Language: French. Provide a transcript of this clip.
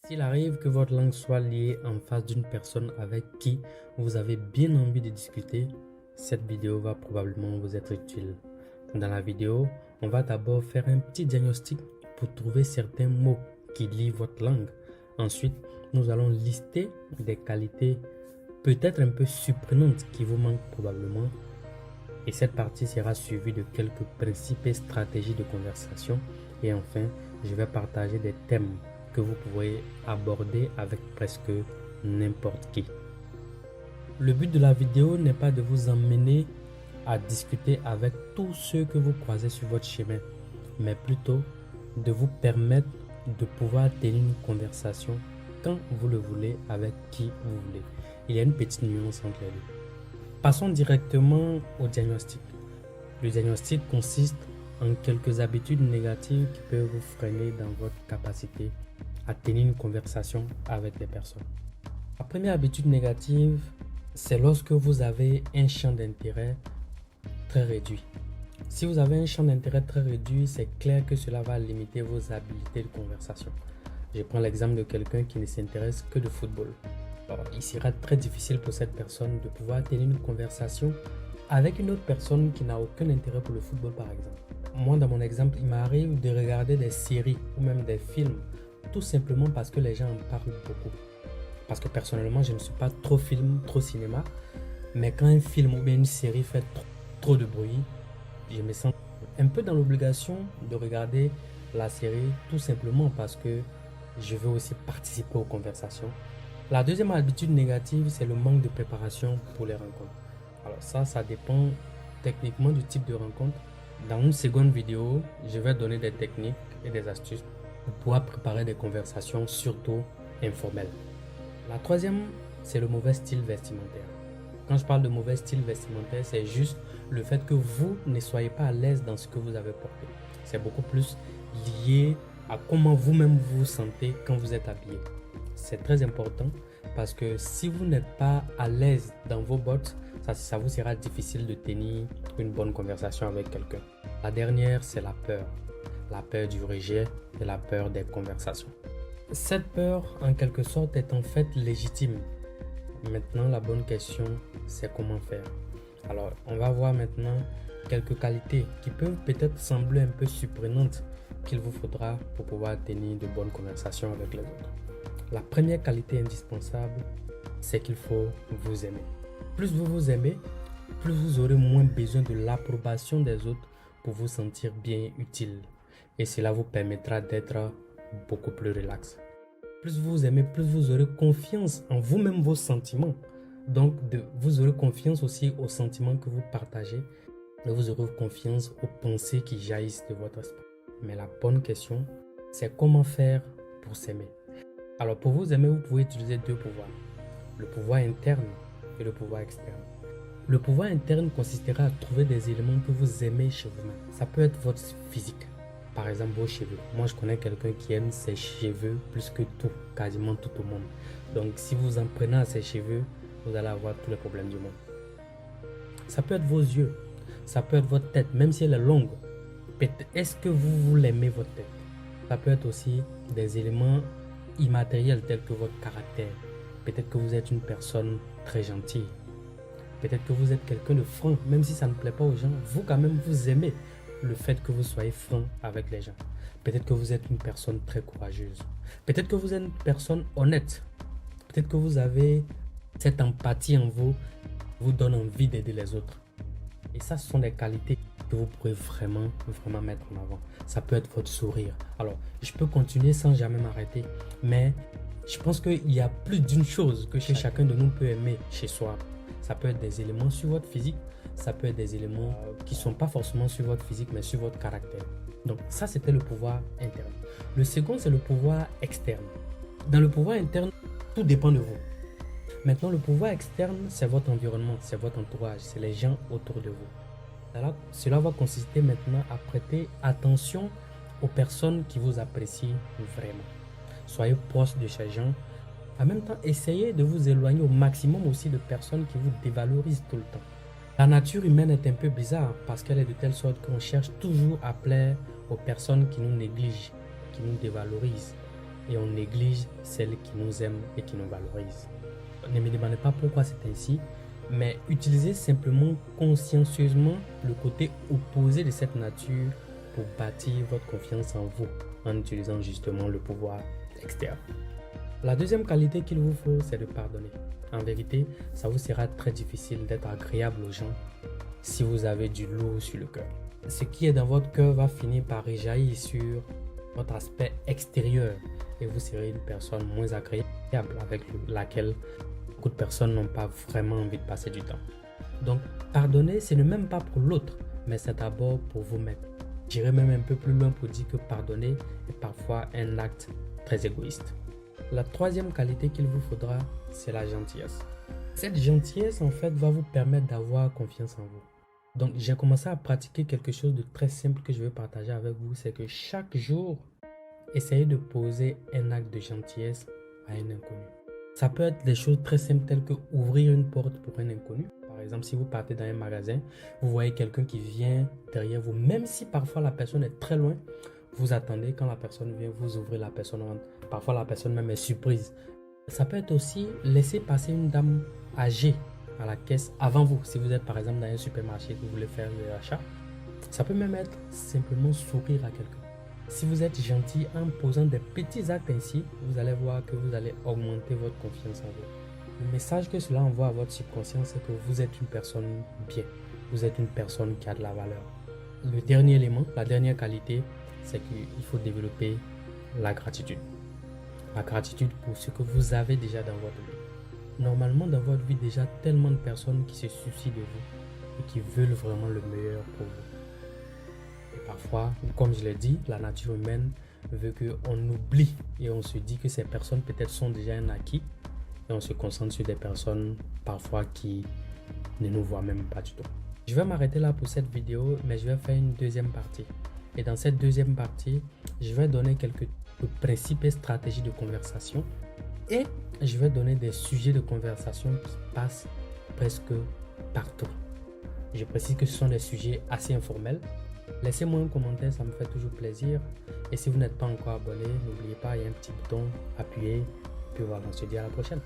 S'il arrive que votre langue soit liée en face d'une personne avec qui vous avez bien envie de discuter, cette vidéo va probablement vous être utile. Dans la vidéo, on va d'abord faire un petit diagnostic pour trouver certains mots qui lient votre langue. Ensuite, nous allons lister des qualités peut-être un peu surprenantes qui vous manquent probablement. Et cette partie sera suivie de quelques principes et stratégies de conversation. Et enfin, je vais partager des thèmes que vous pourrez aborder avec presque n'importe qui. Le but de la vidéo n'est pas de vous emmener à discuter avec tous ceux que vous croisez sur votre chemin, mais plutôt de vous permettre de pouvoir tenir une conversation quand vous le voulez avec qui vous voulez. Il y a une petite nuance entre les deux. Passons directement au diagnostic. Le diagnostic consiste en quelques habitudes négatives qui peuvent vous freiner dans votre capacité à tenir une conversation avec des personnes. La première habitude négative, c'est lorsque vous avez un champ d'intérêt très réduit. Si vous avez un champ d'intérêt très réduit, c'est clair que cela va limiter vos habiletés de conversation. Je prends l'exemple de quelqu'un qui ne s'intéresse que de football. Alors, il sera très difficile pour cette personne de pouvoir tenir une conversation avec une autre personne qui n'a aucun intérêt pour le football, par exemple. Moi, dans mon exemple, il m'arrive de regarder des séries ou même des films tout simplement parce que les gens en parlent beaucoup. Parce que personnellement, je ne suis pas trop film, trop cinéma, mais quand un film ou bien une série fait trop de bruit, je me sens un peu dans l'obligation de regarder la série tout simplement parce que je veux aussi participer aux conversations. La deuxième habitude négative, c'est le manque de préparation pour les rencontres. Alors ça dépend techniquement du type de rencontre. Dans une seconde vidéo, je vais donner des techniques et des astuces pour pouvoir préparer des conversations, surtout informelles. La troisième, c'est le mauvais style vestimentaire. Quand je parle de mauvais style vestimentaire, c'est juste le fait que vous ne soyez pas à l'aise dans ce que vous avez porté. C'est beaucoup plus lié à comment vous-même vous vous sentez quand vous êtes habillé. C'est très important parce que si vous n'êtes pas à l'aise dans vos bottes, ça vous sera difficile de tenir une bonne conversation avec quelqu'un. La dernière, c'est la peur. La peur du rejet et la peur des conversations. Cette peur, en quelque sorte, est en fait légitime. Maintenant, la bonne question, c'est comment faire. Alors, on va voir maintenant quelques qualités qui peuvent peut-être sembler un peu surprenantes qu'il vous faudra pour pouvoir tenir de bonnes conversations avec les autres. La première qualité indispensable, c'est qu'il faut vous aimer. Plus vous vous aimez, plus vous aurez moins besoin de l'approbation des autres pour vous sentir bien utile. Et cela vous permettra d'être beaucoup plus relax. Plus vous vous aimez, plus vous aurez confiance en vous-même, vos sentiments. Donc, vous aurez confiance aussi aux sentiments que vous partagez. Et vous aurez confiance aux pensées qui jaillissent de votre esprit. Mais la bonne question, c'est comment faire pour s'aimer. Alors, pour vous aimer, vous pouvez utiliser deux pouvoirs. Le pouvoir interne et le pouvoir externe. Le pouvoir interne consistera à trouver des éléments que vous aimez chez vous-même. Ça peut être votre physique. Par exemple, vos cheveux. Moi, je connais quelqu'un qui aime ses cheveux plus que tout, quasiment tout au monde. Donc, si vous en prenez à ses cheveux, vous allez avoir tous les problèmes du monde. Ça peut être vos yeux. Ça peut être votre tête, même si elle est longue. Est-ce que vous l'aimez, votre tête? Ça peut être aussi des éléments immatériels tels que votre caractère. Peut-être que vous êtes une personne très gentille. Peut-être que vous êtes quelqu'un de franc, même si ça ne plaît pas aux gens. Vous, quand même, vous aimez le fait que vous soyez franc avec les gens. Peut-être que vous êtes une personne très courageuse. Peut-être que vous êtes une personne honnête. Peut-être que vous avez cette empathie en vous qui vous donne envie d'aider les autres. Et ça, ce sont des qualités que vous pourrez vraiment mettre en avant. Ça peut être votre sourire. Alors, je peux continuer sans jamais m'arrêter. Mais je pense qu'il y a plus d'une chose que chacun de nous peut aimer chez soi. Ça peut être des éléments sur votre physique. Ça peut être des éléments qui ne sont pas forcément sur votre physique, mais sur votre caractère. Donc ça, c'était le pouvoir interne. Le second, c'est le pouvoir externe. Dans le pouvoir interne, tout dépend de vous. Maintenant, le pouvoir externe, c'est votre environnement, c'est votre entourage, c'est les gens autour de vous. Alors, cela va consister maintenant à prêter attention aux personnes qui vous apprécient vraiment. Soyez proche de ces gens. En même temps, essayez de vous éloigner au maximum aussi de personnes qui vous dévalorisent tout le temps. La nature humaine est un peu bizarre parce qu'elle est de telle sorte qu'on cherche toujours à plaire aux personnes qui nous négligent, qui nous dévalorisent. et on néglige celles qui nous aiment et qui nous valorisent. Ne me demandez pas pourquoi c'est ainsi, mais utilisez simplement consciencieusement le côté opposé de cette nature pour bâtir votre confiance en vous en utilisant justement le pouvoir externe. La deuxième qualité qu'il vous faut, c'est de pardonner. En vérité, ça vous sera très difficile d'être agréable aux gens si vous avez du lourd sur le cœur. Ce qui est dans votre cœur va finir par rejaillir sur votre aspect extérieur et vous serez une personne moins agréable avec laquelle beaucoup de personnes n'ont pas vraiment envie de passer du temps. Donc, pardonner, ce n'est même pas pour l'autre, mais c'est d'abord pour vous-même. J'irai même un peu plus loin pour dire que pardonner est parfois un acte très égoïste. La troisième qualité qu'il vous faudra, c'est la gentillesse. Cette gentillesse, en fait, va vous permettre d'avoir confiance en vous. Donc, j'ai commencé à pratiquer quelque chose de très simple que je vais partager avec vous, c'est que chaque jour, essayez de poser un acte de gentillesse à un inconnu. Ça peut être des choses très simples telles que ouvrir une porte pour un inconnu. Par exemple, si vous partez dans un magasin, vous voyez quelqu'un qui vient derrière vous, même si parfois la personne est très loin, vous attendez quand la personne vient, vous ouvrez, la personne rentre. Parfois, la personne même est surprise. Ça peut être aussi laisser passer une dame âgée à la caisse avant vous. Si vous êtes par exemple dans un supermarché et que vous voulez faire l'achat, ça peut même être simplement sourire à quelqu'un. Si vous êtes gentil en posant des petits actes ainsi, vous allez voir que vous allez augmenter votre confiance en vous. Le message que cela envoie à votre subconscient, c'est que vous êtes une personne bien. Vous êtes une personne qui a de la valeur. Le dernier élément, la dernière qualité, c'est qu'il faut développer la gratitude. La gratitude pour ce que vous avez déjà dans votre vie. Normalement, dans votre vie, déjà tellement de personnes qui se soucient de vous et qui veulent vraiment le meilleur pour vous. Et parfois, comme je l'ai dit, la nature humaine veut qu'on oublie et on se dit que ces personnes peut-être sont déjà un acquis et on se concentre sur des personnes parfois qui ne nous voient même pas du tout. Je vais m'arrêter là pour cette vidéo, mais je vais faire une deuxième partie. Et dans cette deuxième partie, je vais donner quelques principes et stratégies de conversation et je vais donner des sujets de conversation qui passent presque partout. Je précise que ce sont des sujets assez informels. Laissez-moi un commentaire, ça me fait toujours plaisir. Et si vous n'êtes pas encore abonné, n'oubliez pas, il y a un petit bouton, appuyez. Puis voilà, on se dit à la prochaine.